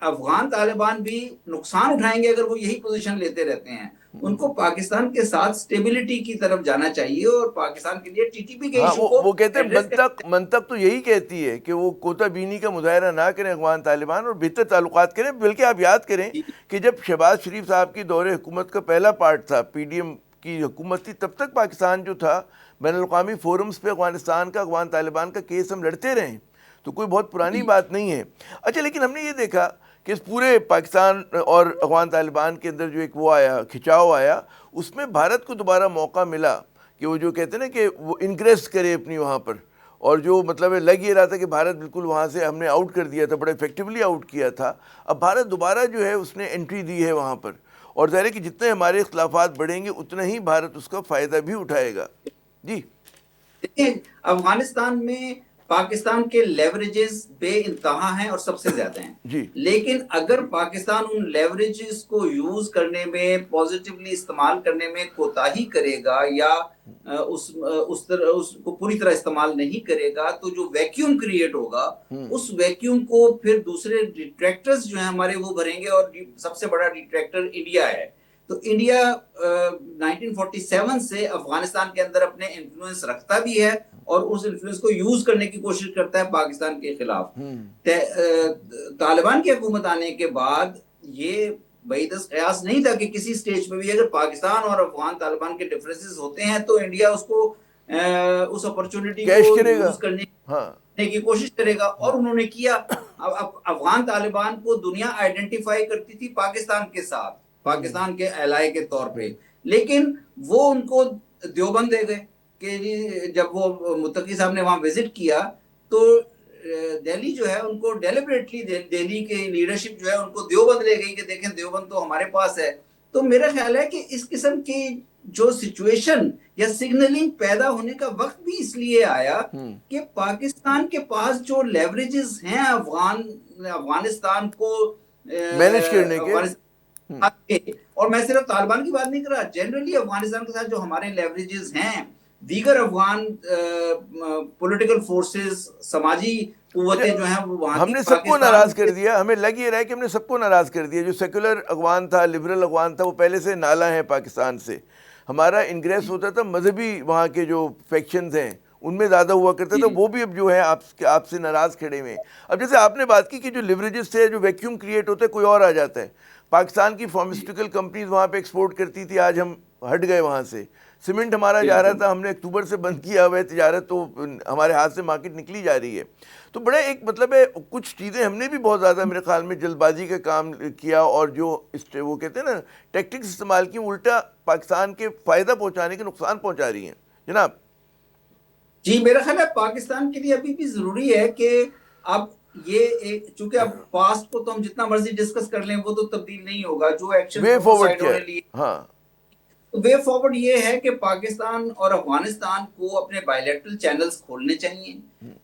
[SPEAKER 2] افغان طالبان بھی نقصان اٹھائیں گے اگر وہ یہی پوزیشن لیتے رہتے ہیں. ان کو پاکستان کے ساتھ سٹیبلٹی کی طرف جانا چاہیے اور پاکستان کے لیے ٹی ٹی پی کے
[SPEAKER 1] ہاں
[SPEAKER 2] ایشو کو
[SPEAKER 1] وہ کہتے ہیں
[SPEAKER 2] ایڈریس
[SPEAKER 1] منطق تو یہی کہتی ہے کہ وہ کوتا بینی کا مظاہرہ نہ کریں افغان طالبان اور بہتر تعلقات کریں. بلکہ آپ یاد کریں کہ جب شہباز شریف صاحب کی دور حکومت کا پہلا پارٹ تھا، پی ڈی ایم کی حکومت تھی، تب تک پاکستان جو تھا بین الاقوامی فورمز پہ افغانستان کا، افغان طالبان کا کیس ہم لڑتے رہے، تو کوئی بہت پرانی بات نہیں ہے. اچھا لیکن ہم نے یہ دیکھا کہ اس پورے پاکستان اور افغان طالبان کے اندر جو ایک وہ آیا کھچاؤ آیا، اس میں بھارت کو دوبارہ موقع ملا کہ وہ جو کہتے ہیں نا کہ وہ انگریس کرے اپنی وہاں پر. اور جو مطلب ہے لگ یہ رہا تھا کہ بھارت بالکل وہاں سے ہم نے آؤٹ کر دیا تھا، بڑا افیکٹولی آؤٹ کیا تھا. اب بھارت دوبارہ جو ہے اس نے انٹری دی ہے وہاں پر، اور ظاہر ہے کہ جتنے ہمارے اختلافات بڑھیں گے اتنا ہی بھارت اس کا فائدہ بھی اٹھائے گا. جی
[SPEAKER 2] دیکھیں، افغانستان میں پاکستان کے لیوریجز بے انتہا ہیں اور سب سے زیادہ ہیں.
[SPEAKER 1] جی
[SPEAKER 2] لیکن اگر پاکستان ان لیوریجز کو یوز کرنے میں، پوزیٹیولی استعمال کرنے میں کوتاہی کرے گا یا اس کو پوری طرح استعمال نہیں کرے گا، تو جو ویکیوم کریٹ ہوگا اس ویکیوم کو پھر دوسرے ڈیٹریکٹرز جو ہیں ہمارے وہ بھریں گے. اور سب سے بڑا ڈیٹریکٹر انڈیا ہے. تو انڈیا 1947 سے افغانستان کے اندر اپنے انفلوئنس رکھتا بھی ہے اور اس انفلوئنس کو یوز کرنے کی کوشش کرتا ہے پاکستان کے خلاف. طالبان کی حکومت آنے کے بعد یہ بعیدس قیاس نہیں تھا کہ کسی سٹیج پہ بھی اگر پاکستان اور افغان طالبان کے ڈفرینسز ہوتے ہیں تو انڈیا اس کو اس اپرچونٹی کو
[SPEAKER 1] کیش کرے گا.
[SPEAKER 2] یوز کرنے
[SPEAKER 1] ہاں
[SPEAKER 2] کی کوشش کرے گا، اور انہوں نے کیا. اب افغان طالبان کو دنیا آئیڈینٹیفائی کرتی تھی پاکستان کے ساتھ، پاکستان کے الائے کے طور پہ، لیکن وہ ان کو دیوبند دے گئے. کہ جب وہ متقی صاحب نے وہاں وزٹ کیا تو دہلی جو ہے ان کو ڈیلیبریٹلی، دہلی کی لیڈرشپ جو ہے ان کو دیوبند لے گئی کہ دیکھیں دیوبند تو ہمارے پاس ہے. تو میرا خیال ہے کہ اس قسم کی جو سچویشن یا سگنلنگ پیدا ہونے کا وقت بھی اس لیے آیا کہ پاکستان کے پاس جو لیوریجز ہیں افغانستان کو
[SPEAKER 1] مینج کرنے کے.
[SPEAKER 2] اور میں صرف طالبان کی بات نہیں کر رہا، جنرلی افغانستان کے ساتھ جو ہمارے لیوریجز ہیں دیگر افغان پولیٹیکل فورسز، سماجی قوتیں جو ہیں وہ وہاں
[SPEAKER 1] ہم
[SPEAKER 2] کی
[SPEAKER 1] نے سب کو
[SPEAKER 2] پاکستان
[SPEAKER 1] ناراض کر دیا، ہمیں لگ یہ رہا ہے کہ ہم نے سب کو ناراض کر دیا. جو سیکولر افغان تھا، لبرل افغان تھا، وہ پہلے سے نالا ہے پاکستان سے. ہمارا انگریس ہوتا تھا مذہبی وہاں کے جو فیکشنز ہیں ان میں زیادہ ہوا کرتا تھا، وہ بھی اب جو ہے آپ سے ناراض کھڑے ہوئے ہیں. اب جیسے آپ نے بات کی کہ جو لیوریجز تھے، جو ویکیوم کریٹ ہوتا ہے، کوئی اور آ جاتا ہے. پاکستان کی فارماسیوٹیکل کمپنیز وہاں پہ ایکسپورٹ کرتی تھی، آج ہم ہٹ گئے وہاں سے. سیمنٹ ہمارا جا رہا تھا، ہم نے اکتوبر سے بند کیا ہوا ہے تجارت، تو ہمارے ہاتھ سے مارکیٹ نکلی جا رہی ہے. تو بڑا ایک مطلب ہے، کچھ چیزیں ہم نے بھی بہت زیادہ میرے خیال میں جلد بازی کا کام کیا، اور جو وہ کہتے ہیں نا ٹیکٹکس استعمال کی، الٹا پاکستان کے فائدہ پہنچانے کے نقصان پہنچا رہی ہیں جناب.
[SPEAKER 2] جی میرا خیال ہے پاکستان کے لیے ابھی بھی ضروری ہے کہ اب یہ ایک، چونکہ اب پاسٹ کو تو ہم جتنا مرضی ڈسکس کر لیں وہ تو تبدیل نہیں ہوگا، جو ایکشن
[SPEAKER 1] وے
[SPEAKER 2] دونوں
[SPEAKER 1] فارورڈ
[SPEAKER 2] سائڈوں
[SPEAKER 1] کیا
[SPEAKER 2] نے
[SPEAKER 1] ہے؟
[SPEAKER 2] لیے.
[SPEAKER 1] ہاں.
[SPEAKER 2] وے فارورڈ یہ ہے کہ پاکستان اور افغانستان کو اپنے بائیلیٹرل چینلز کھولنے چاہیے،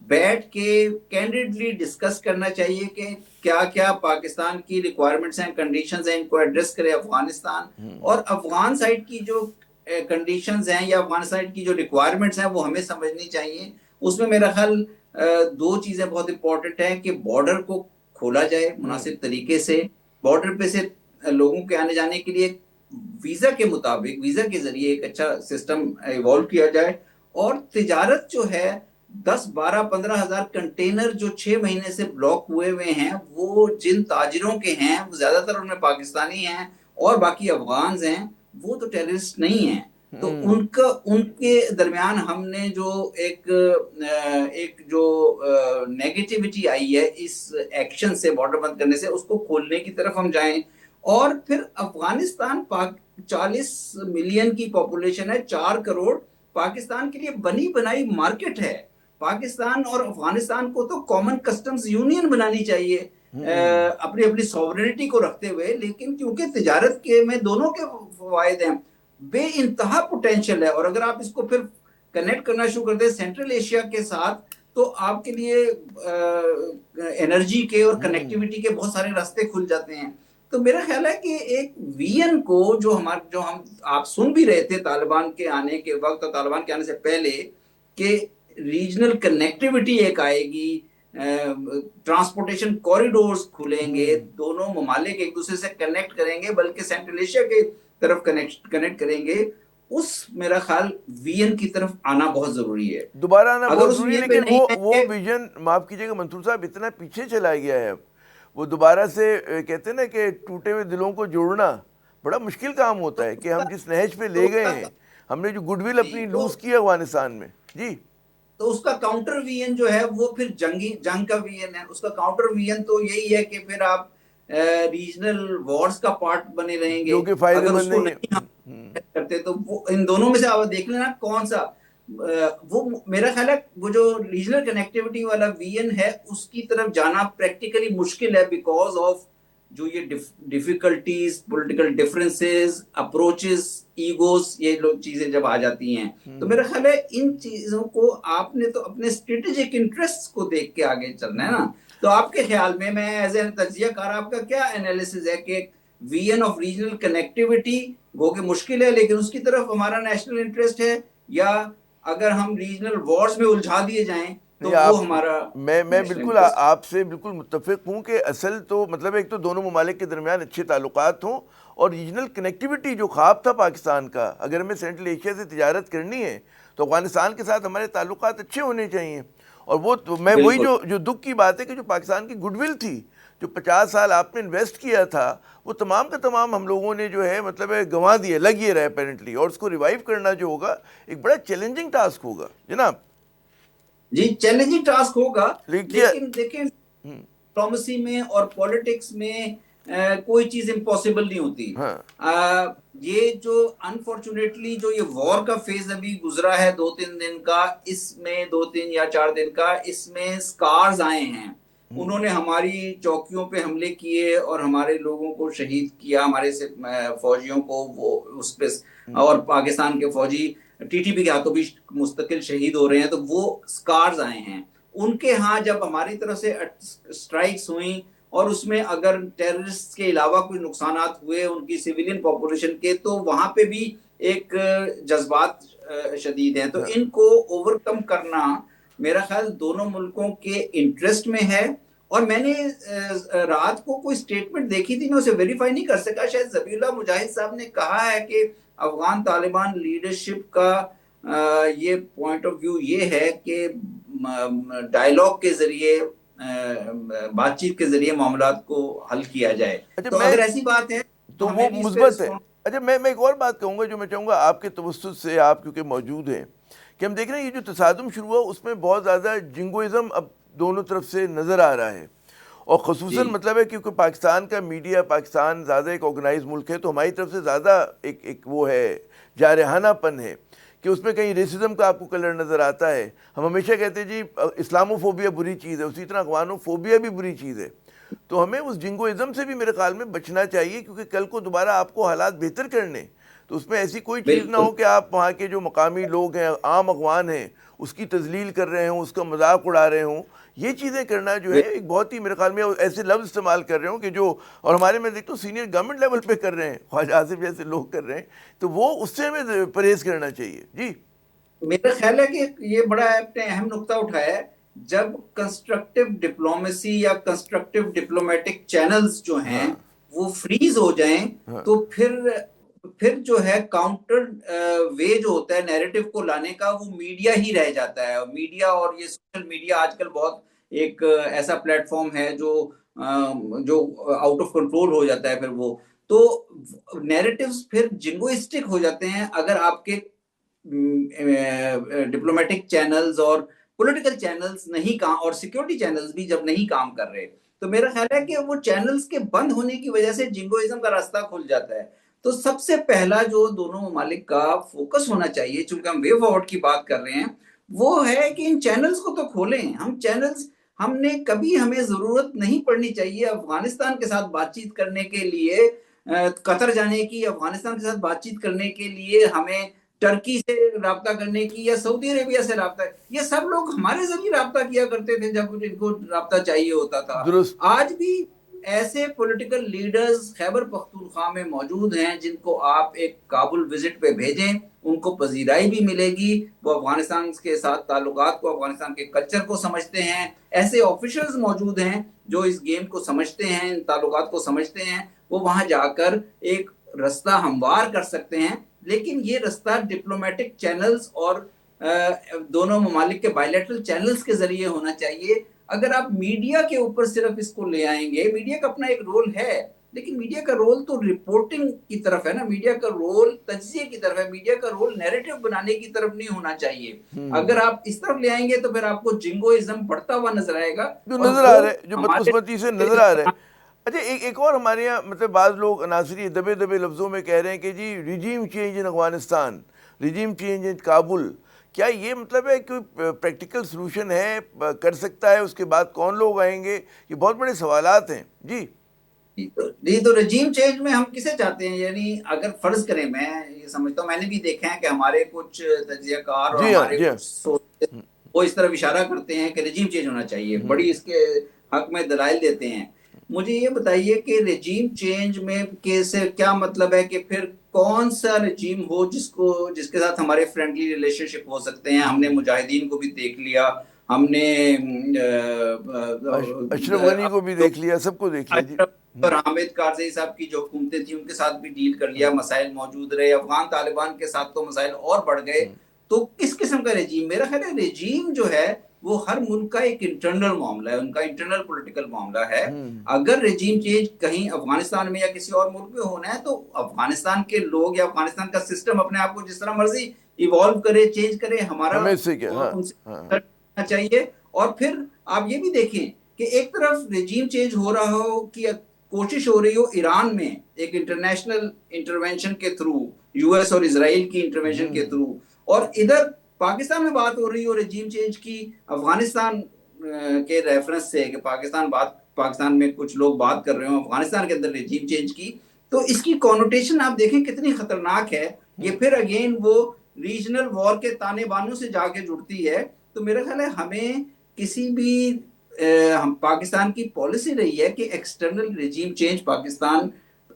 [SPEAKER 2] بیٹھ کے کینڈیڈلی ڈسکس کرنا چاہیے کہ کیا کیا پاکستان کی ریکوائرمنٹس ہیں، کنڈیشنز ہیں، ان کو ایڈریس کرے افغانستان. اور افغان سائڈ کی جو کنڈیشنز ہیں یا افغان سائڈ کی جو ریکوائرمنٹس ہیں وہ ہمیں سمجھنی چاہیے. اس میں میرا خیال دو چیزیں بہت امپورٹنٹ ہیں کہ بارڈر کو کھولا جائے مناسب طریقے سے، بارڈر پہ سے لوگوں کے آنے جانے کے لیے ویزا کے مطابق، ویزا کے ذریعے ایک اچھا سسٹم ایوالو کیا جائے. اور تجارت جو ہے 10-12-15 ہزار کنٹینر جو 6 مہینے سے بلاک ہوئے ہیں، وہ جن تاجروں کے ہیں وہ زیادہ تر ان میں پاکستانی ہیں اور باقی افغانز ہیں، وہ تو ٹیررسٹ نہیں ہیں. تو ان کے درمیان ہم نے جو ایک جو نیگیٹیوٹی آئی ہے اس ایکشن سے، بارڈر بند کرنے سے، اس کو کھولنے کی طرف ہم جائیں. اور پھر افغانستان 40 ملین کی پاپولیشن ہے، 4 کروڑ، پاکستان کے لیے بنی بنائی مارکیٹ ہے. پاکستان اور افغانستان کو تو کامن کسٹمز یونین بنانی چاہیے اپنی اپنی سوورنٹی کو رکھتے ہوئے، لیکن کیونکہ تجارت کے میں دونوں کے فوائد ہیں، بے انتہا پوٹینشیل ہے. اور اگر آپ اس کو پھر کنیکٹ کرنا شروع کر دیں سینٹرل ایشیا کے ساتھ، تو آپ کے لیے انرجی کے اور کنیکٹیوٹی کے بہت سارے راستے کھل جاتے ہیں. تو میرا خیال ہے کہ ایک وی این کو جو ہم آپ سن بھی رہے تھے طالبان کے آنے کے وقت اور طالبان کے آنے سے پہلے، کہ ریجنل کنیکٹیوٹی ایک آئے گی، ٹرانسپورٹیشن کوریڈورز کھلیں گے، دونوں ممالک ایک دوسرے سے کنیکٹ کریں گے، بلکہ سینٹرل ایشیا کے طرف کنیکٹ کریں گے. اس میرا خیال وی این کی طرف آنا بہت ضروری ہے.
[SPEAKER 1] دوبارہ آنا
[SPEAKER 2] اگر
[SPEAKER 1] بہت
[SPEAKER 2] اس
[SPEAKER 1] ضروری
[SPEAKER 2] وی
[SPEAKER 1] ہے،
[SPEAKER 2] این پہ
[SPEAKER 1] لیکن
[SPEAKER 2] نہیں آئیں
[SPEAKER 1] وہ
[SPEAKER 2] گے،
[SPEAKER 1] ویژن، معاف کیجیے گا منصور صاحب، اتنا پیچھے چلا گیا ہے اب. وہ دوبارہ سے کہتے ہیں نا کہ ٹوٹے ہوئے دلوں کو جوڑنا بڑا مشکل کام ہوتا ہے، کہ ہم جس نہج پہ
[SPEAKER 2] تو
[SPEAKER 1] لے گئے ہیں، ہم نے جو گڈ ول
[SPEAKER 2] جی
[SPEAKER 1] اپنی
[SPEAKER 2] تو
[SPEAKER 1] لوز کی ہے افغانستان میں. جی.
[SPEAKER 2] تو اس کا کاؤنٹر وی این جو ہے وہ پھر جنگ کا وی این ہے. اس کا کاؤنٹر وی این تو یہی ہے کہ پھر آپ ریجنل وارز کا پارٹ بنے رہیں گے.
[SPEAKER 1] جو کہ فائدہ
[SPEAKER 2] اگر اس
[SPEAKER 1] مند
[SPEAKER 2] کو
[SPEAKER 1] نہیں ہے.
[SPEAKER 2] نہیں ہم کرتے تو وہ ان دونوں میں سے آپ دیکھ لینا کون سا وہ میرا خیال ہے وہ جو ریجنل کنیکٹیوٹی والا وی این ہے اس کی طرف جانا پریکٹیکلی مشکل ہے، بیکاز آف جو یہ difficulties, political differences, approaches, egos, یہ لوگ چیزیں جب آ جاتی ہیں. تو میرا خیال ہے ان چیزوں کو آپ نے تو اپنے اسٹریٹجک انٹرسٹ کو دیکھ کے آگے چلنا ہے نا. تو آپ کے خیال میں ایز اے تجزیہ کار آپ کا کیا انالیسز ہے کہ وی این آف ریجنل کنیکٹیوٹی گو کہ مشکل ہے لیکن اس کی طرف ہمارا نیشنل انٹرسٹ ہے، یا اگر ہم ریجنل وارز میں الجھا دیے جائیں تو
[SPEAKER 1] نہیں،
[SPEAKER 2] وہ ہمارا
[SPEAKER 1] میں
[SPEAKER 2] نیشنل
[SPEAKER 1] بالکل
[SPEAKER 2] انٹرسٹ؟
[SPEAKER 1] آپ سے بالکل متفق ہوں کہ اصل تو مطلب ایک تو دونوں ممالک کے درمیان اچھے تعلقات ہوں، اور ریجنل کنیکٹیوٹی جو خواب تھا پاکستان کا، اگر ہمیں سینٹرل ایشیا سے تجارت کرنی ہے تو افغانستان کے ساتھ ہمارے تعلقات اچھے ہونے چاہیے. اور وہ میں وہی
[SPEAKER 2] بالکل
[SPEAKER 1] جو دکھ کی بات ہے کہ جو پاکستان کی گڈ ول تھی، جو 50 سال آپ نے انویسٹ کیا تھا، وہ تمام کا تمام ہم لوگوں نے جو ہے مطلب ہے گنوا دیے، لگ یہ رہا ہے اپیرنٹلی. اور اس کو ریوائیو کرنا جو ہوگا ایک بڑا چیلنجنگ ٹاسک ہوگا جناب.
[SPEAKER 2] جی چیلنجنگ ٹاسک ہوگا،
[SPEAKER 1] لیکن
[SPEAKER 2] لیکن دیکھیں ڈپلومیسی میں اور پولیٹکس میں کوئی چیز امپاسبل نہیں ہوتی.
[SPEAKER 1] ہاں.
[SPEAKER 2] یہ جو انفارچونیٹلی جو یہ وار کا فیز ابھی گزرا ہے 2-3 دن کا، اس میں 2-3 یا 4 دن کا، اس میں سکارز آئے ہیں. انہوں نے ہماری چوکیوں پہ حملے کیے اور ہمارے لوگوں کو شہید کیا، ہمارے فوجیوں کو وہ اس پہ، اور پاکستان کے فوجی ٹی ٹی پی کے ہاتھوں بھی مستقل شہید ہو رہے ہیں. تو وہ سکارز آئے ہیں. ان کے ہاں جب ہماری طرف سے سٹرائکس ہوئیں اور اس میں اگر ٹیررسٹ کے علاوہ کوئی نقصانات ہوئے ان کی سویلین پاپولیشن کے تو وہاں پہ بھی ایک جذبات شدید ہیں. تو ان کو اوور کم کرنا میرا خیال دونوں ملکوں کے انٹرسٹ میں ہے. اور میں نے رات کو کوئی سٹیٹمنٹ دیکھی تھی, میں اسے ویریفائی نہیں کر سکا, شاید ذبیح اللہ مجاہد صاحب نے کہا ہے کہ افغان طالبان لیڈرشپ کا یہ پوائنٹ آف ویو یہ ہے کہ ڈائیلاگ کے ذریعے, بات چیت کے ذریعے معاملات کو حل کیا جائے. تو اگر ایسی بات ہے
[SPEAKER 1] تو
[SPEAKER 2] ہمیں
[SPEAKER 1] وہ
[SPEAKER 2] بھی اس پہ
[SPEAKER 1] مثبت ہے. اچھا میں ایک اور بات کہوں گا جو میں چاہوں گا آپ کے توسط سے, آپ کیونکہ موجود ہیں, کہ ہم دیکھ رہے ہیں یہ جو تصادم شروع ہوا اس میں بہت زیادہ جنگوازم اب دونوں طرف سے نظر آ رہا ہے, اور خصوصاً مطلب ہے کیونکہ پاکستان کا میڈیا, پاکستان زیادہ ایک آرگنائز ملک ہے, تو ہماری طرف سے زیادہ ایک وہ ہے جارحانہ پن ہے کہ اس میں کہیں ریسزم کا آپ کو کلر نظر آتا ہے. ہم ہمیشہ کہتے ہیں جی اسلامو فوبیا بری چیز ہے, اسی طرح افغانو فوبیا بھی بری چیز ہے. تو ہمیں اس جنگوازم سے بھی میرے خیال میں بچنا چاہیے, کیونکہ کل کو دوبارہ آپ کو حالات بہتر کرنے, تو اس میں ایسی کوئی چیز نہ ہو کہ آپ وہاں کے جو مقامی لوگ ہیں, عام افغان ہیں, اس کی تذلیل کر رہے ہوں, اس کا مذاق اڑا رہے ہوں. یہ چیزیں کرنا جو ہے ایک بہت ہی میرے خیال میں ایسے لفظ استعمال کر رہے ہوں کہ جو, اور ہمارے میں دیکھتا ہوں سینئر گورنمنٹ لیول پہ کر رہے ہیں, خواجہ آصف جیسے لوگ کر رہے ہیں, تو وہ اس سے ہمیں پرہیز کرنا چاہیے. جی
[SPEAKER 2] میرا خیال ہے کہ یہ بڑا آپ نے اہم نقطہ اٹھایا ہے. جب کنسٹرکٹیو ڈپلومیسی یا کنسٹرکٹیو ڈپلومیٹک چینلز جو ہیں وہ فریز ہو جائیں تو پھر جو ہے کاؤنٹر وے جو ہوتا ہے نیریٹو کو لانے کا وہ میڈیا ہی رہ جاتا ہے. میڈیا اور یہ سوشل میڈیا آج کل بہت ایک ایسا پلیٹ فارم ہے جو آؤٹ آف کنٹرول ہو جاتا ہے. پھر وہ تو نیریٹوز پھر جنگوئسٹک ہو جاتے ہیں اگر آپ کے ڈپلومیٹک چینلز اور پولیٹیکل چینلز نہیں کام, اور سیکیورٹی چینلز بھی جب نہیں کام کر رہے. تو میرا خیال ہے کہ وہ چینلز کے بند ہونے کی وجہ سے جنگوئزم کا راستہ کھل جاتا ہے. تو سب سے پہلا جو دونوں ممالک کا فوکس ہونا چاہیے, چونکہ ہم وے فارورڈ کی بات کر رہے ہیں, وہ ہے کہ ان چینلز کو تو کھولیں. ہم نے کبھی, ہمیں ضرورت نہیں پڑنی چاہیے افغانستان کے ساتھ بات چیت کرنے کے لیے قطر جانے کی, افغانستان کے ساتھ بات چیت کرنے کے لیے ہمیں ٹرکی سے رابطہ کرنے کی یا سعودی عربیہ سے رابطہ. یہ سب لوگ ہمارے ذریعے رابطہ کیا کرتے تھے جب ان کو رابطہ چاہیے ہوتا تھا.
[SPEAKER 1] درست.
[SPEAKER 2] آج بھی ایسے پولیٹیکل لیڈرز خیبر پختونخوا میں موجود ہیں جن کو آپ ایک کابل وزٹ پہ بھیجیں, ان کو پذیرائی بھی ملے گی. وہ افغانستان کے ساتھ تعلقات کو, افغانستان کے کلچر کو سمجھتے ہیں. ایسے آفیشلز موجود ہیں جو اس گیم کو سمجھتے ہیں, ان تعلقات کو سمجھتے ہیں. وہ وہاں جا کر ایک رستہ ہموار کر سکتے ہیں. لیکن یہ رستہ ڈپلومیٹک چینلز اور دونوں ممالک کے بائیلیٹرل چینلز کے ذریعے ہونا چاہیے. اگر آپ میڈیا کے اوپر صرف اس کو لے آئیں گے, میڈیا کا اپنا ایک رول ہے, لیکن میڈیا کا رول تو رپورٹنگ کی طرف ہے نا, میڈیا کا رول تجزیے کی طرف ہے, میڈیا کا رول نیریٹو بنانے کی طرف نہیں ہونا چاہیے. اگر آپ اس طرف لے آئیں گے تو پھر آپ کو جنگوئزم بڑھتا ہوا نظر آئے گا,
[SPEAKER 1] جو نظر آ رہا ہے, جو بدقسمتی سے نظر آ رہا ہے. اچھا ایک اور ہمارے یہاں مطلب بعض لوگ ناصری دبے لفظوں میں کہہ رہے ہیں کہ جی regime change in Afghanistan, regime change in Kabul. کیا یہ مطلب ہے کہ پریکٹیکل سلوشن ہے, کر سکتا ہے, اس کے بعد کون لوگ آئیں گے؟ یہ بہت بڑے سوالات ہیں. جی
[SPEAKER 2] تو رجیم چینج میں ہم کسے چاہتے ہیں؟ یعنی اگر فرض کریں, میں یہ سمجھتا ہوں, میں نے بھی دیکھا ہے کہ ہمارے کچھ تجزیہ کار اور ہمارے کچھ وہ اس طرف اشارہ کرتے ہیں کہ رجیم چینج ہونا چاہیے, بڑی اس کے حق میں دلائل دیتے ہیں. مجھے یہ بتائیے کہ رجیم چینج میں سے کیا مطلب ہے کہ پھر کون سا رجیم ہو جس کے ساتھ ہمارے فرینڈلی ریلیشن شپ ہو سکتے ہیں. ہم نے مجاہدین کو بھی دیکھ لیا, ہم نے
[SPEAKER 1] اشرف غنی کو بھی دیکھ لیا, سب کو دیکھ لیا,
[SPEAKER 2] اور حامد کارزئی صاحب کی جو حکومتیں تھیں ان کے ساتھ بھی ڈیل کر لیا, مسائل موجود رہے. افغان طالبان کے ساتھ تو مسائل اور بڑھ گئے. تو کس قسم کا رجیم؟ میرا خیال ہے رجیم جو ہے وہ ہر ملک کا ایک انٹرنل معاملہ ہے, ان کا انٹرنل پولیٹیکل معاملہ ہے. اگر رجیم چینج کہیں افغانستان میں یا کسی اور ملک میں ہونا ہے تو افغانستان کے لوگ یا افغانستان کا سسٹم اپنے آپ کو جس طرح مرضی ایوالو کرے, چینج کرے, ہمارا ان سے کرنا چاہیے. اور پھر آپ یہ بھی دیکھیں کہ ایک طرف رجیم چینج ہو رہا ہو کہ کوشش ہو رہی ہو ایران میں ایک انٹرنیشنل انٹرونشن کے تھرو, یو ایس اور اسرائیل کی انٹرونشن کے تھرو, اور ادھر پاکستان میں بات ہو رہی ہو رجیم چینج کی افغانستان کے ریفرنس سے, کہ پاکستان میں کچھ لوگ بات کر رہے ہوں افغانستان کے اندر رجیم چینج کی. تو اس کی کونوٹیشن آپ دیکھیں کتنی خطرناک ہے. یہ پھر اگین وہ ریجنل وار کے تانے بانوں سے جا کے جڑتی ہے. تو میرا خیال ہے ہمیں کسی بھی ہم پاکستان کی پالیسی رہی ہے کہ external regime change Pakistan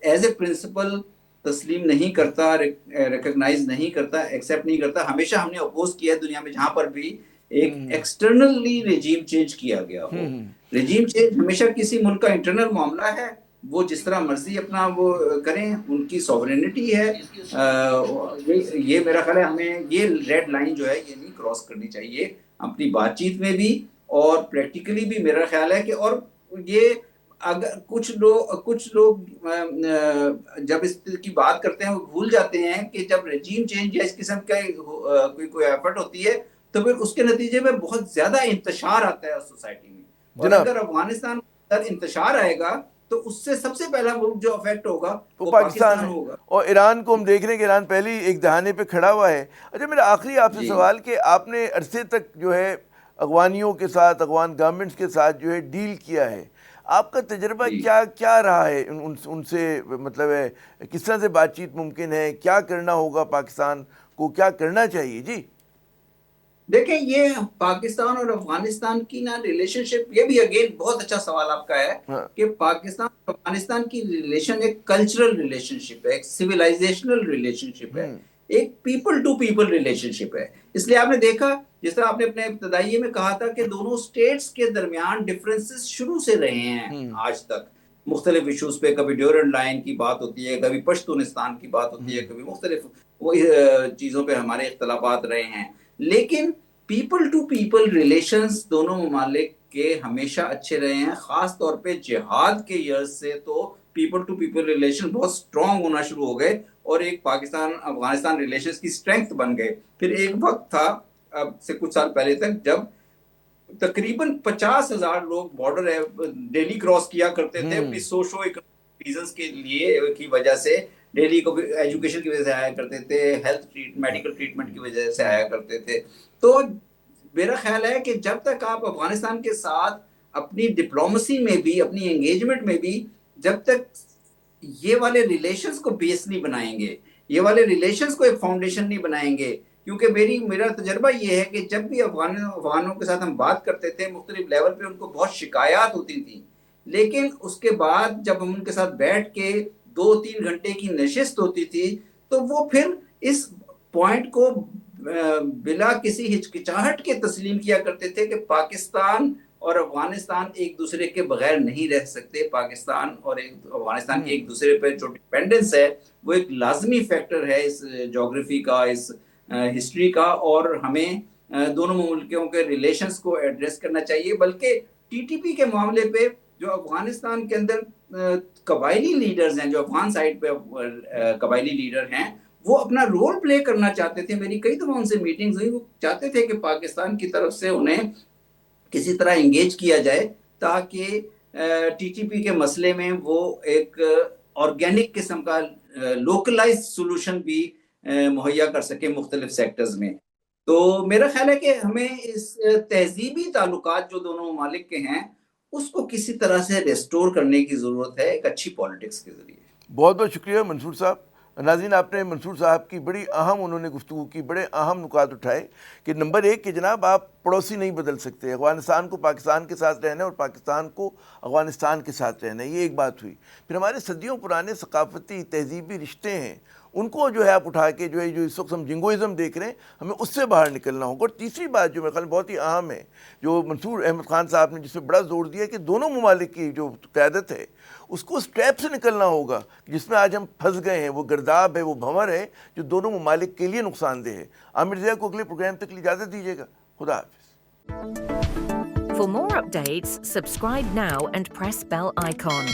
[SPEAKER 2] as a principle تسلیم نہیں کرتا، ریکگنائز نہیں کرتا، ایکسیپٹ نہیں کرتا. ہمیشہ ہم نے اپوز کیا ہے دنیا میں جہاں پر بھی ایک ایکسٹرنلی ریجیم چینج کیا گیا ہو. ریجیم چینج ہمیشہ کسی ملک کا انٹرنل معاملہ ہے، وہ جس طرح مرضی اپنا وہ کریں، ان کی سوورینٹی ہے. یہ میرا خیال ہے ہمیں یہ ریڈ لائن جو ہے یہ نہیں کراس کرنی چاہیے اپنی بات چیت میں بھی اور پریکٹیکلی بھی. میرا خیال ہے کہ اور یہ اگر کچھ لوگ جب اس کی بات کرتے ہیں وہ بھول جاتے ہیں کہ جب رجیم چینج یا اس قسم کا کوئی ایفرٹ ہوتی ہے تو پھر اس کے نتیجے میں بہت زیادہ انتشار آتا ہے سوسائٹی میں. اور اگر افغانستان میں انتشار آئے گا تو اس سے سب سے پہلا ملک جو افیکٹ ہوگا وہ پاکستان ہوگا.
[SPEAKER 1] اور ایران کو ہم دیکھ رہے ہیں کہ ایران پہلی ایک دہانے پہ کھڑا ہوا ہے. اچھا میرا آخری آپ سے سوال کہ آپ نے عرصے تک جو ہے افغانیوں کے ساتھ، افغان گورنمنٹس کے ساتھ جو ہے ڈیل کیا ہے، آپ کا تجربہ کیا رہا ہے ان سے؟ مطلب ہے کس طرح سے بات چیت ممکن ہے، کیا کرنا ہوگا، پاکستان کو کیا کرنا چاہیے؟ جی
[SPEAKER 2] دیکھیں یہ پاکستان اور افغانستان کی نا ریلیشن شپ، یہ بھی اگین بہت اچھا سوال آپ کا ہے کہ پاکستان اور افغانستان کی ریلیشن ایک کلچرل ریلیشن شپ ہے، ایک سویلائزیشنل ریلیشن شپ ہے، ایک پیپل ٹو پیپل ریلیشن شپ ہے. اس لیے آپ نے دیکھا جس طرح آپ نے اپنے ابتدائیے میں کہا تھا کہ دونوں سٹیٹس کے درمیان ڈفرینسز شروع سے رہے ہیں آج تک مختلف ایشوز پہ. کبھی ڈیورنڈ لائن کی بات ہوتی ہے، کبھی پشتونستان کی بات ہوتی ہے، کبھی مختلف چیزوں پہ ہمارے اختلافات رہے ہیں. لیکن پیپل ٹو پیپل ریلیشنز دونوں ممالک کے ہمیشہ اچھے رہے ہیں. خاص طور پہ جہاد کے ایئرز سے تو پیپل ٹو پیپل ریلیشن بہت سٹرونگ ہونا شروع ہو گئے اور ایک پاکستان افغانستان ریلیشنز کی سٹرینگتھ بن گئے. پھر ایک وقت تھا اب سے کچھ سال پہلے تک جب تقریباً 50,000 لوگ بارڈر ڈیلی کراس کیا کرتے تھے اپنی سوشو اکنامک ریزنز کے لیے کی وجہ سے. ڈیلی کو ایجوکیشن کی وجہ سے آیا کرتے تھے، ہیلتھ میڈیکل ٹریٹمنٹ کی وجہ سے آیا کرتے تھے. تو میرا خیال ہے کہ جب تک آپ افغانستان کے ساتھ اپنی ڈپلومسی میں بھی، اپنی انگیجمنٹ میں بھی جب تک یہ والے ریلیشنز کو بیس نہیں بنائیں گے، یہ والے ریلیشنز کو ایک فاؤنڈیشن نہیں بنائیں گے. کیونکہ میرا تجربہ یہ ہے کہ جب بھی افغانوں کے ساتھ ہم بات کرتے تھے مختلف لیول پہ ان کو بہت شکایات ہوتی تھیں، لیکن اس کے بعد جب ہم ان کے ساتھ بیٹھ کے 2-3 گھنٹے کی نشست ہوتی تھی تو وہ پھر اس پوائنٹ کو بلا کسی ہچکچاہٹ کے تسلیم کیا کرتے تھے کہ پاکستان اور افغانستان ایک دوسرے کے بغیر نہیں رہ سکتے. پاکستان اور افغانستان کی ایک دوسرے پہ جو ڈیپینڈنس ہے وہ ایک لازمی فیکٹر ہے اس جغرافی کا، اس ہسٹری کا، اور ہمیں دونوں ملکوں کے ریلیشنز کو ایڈریس کرنا چاہیے. بلکہ ٹی ٹی پی کے معاملے پہ جو افغانستان کے اندر قبائلی لیڈرز ہیں، جو افغان سائڈ پہ قبائلی لیڈر ہیں، وہ اپنا رول پلے کرنا چاہتے تھے. میری کئی دفعہ ان سے میٹنگز ہوئی، وہ چاہتے تھے کہ پاکستان کی طرف سے انہیں کسی طرح انگیج کیا جائے تاکہ ٹی ٹی پی کے مسئلے میں وہ ایک آرگینک قسم کا لوکلائز سولوشن بھی مہیا کر سکے مختلف سیکٹرز میں. تو میرا خیال ہے کہ ہمیں اس تہذیبی تعلقات جو دونوں ممالک کے ہیں اس کو کسی طرح سے ریسٹور کرنے کی ضرورت ہے ایک اچھی پالیٹکس کے ذریعے.
[SPEAKER 1] بہت بہت شکریہ منصور صاحب. ناظرین آپ نے منصور صاحب کی بڑی اہم انہوں نے گفتگو کی، بڑے اہم نکات اٹھائے کہ نمبر 1 کہ جناب آپ پڑوسی نہیں بدل سکتے. افغانستان کو پاکستان کے ساتھ رہنا ہے اور پاکستان کو افغانستان کے ساتھ رہنا ہے، یہ ایک بات ہوئی. پھر ہمارے صدیوں پرانے ثقافتی تہذیبی رشتے ہیں ان کو جو ہے آپ اٹھا کے جو ہے جو اس وقت ہم جنگوئزم دیکھ رہے ہیں ہمیں اس سے باہر نکلنا ہوگا. اور تیسری بات جو میرے خیال بہت ہی اہم ہے جو منصور احمد خان صاحب نے جس پہ بڑا زور دیا کہ دونوں ممالک کی جو قیادت ہے اس کو اس ٹریپ سے نکلنا ہوگا جس میں آج ہم پھنس گئے ہیں. وہ گرداب ہے، وہ بھنور ہے جو دونوں ممالک کے لیے نقصان دہ ہے. عامر ضیاء کو اگلے پروگرام تک اجازت دیجیے گا. خدا حافظ.
[SPEAKER 3] For more updates, subscribe now and press bell icon.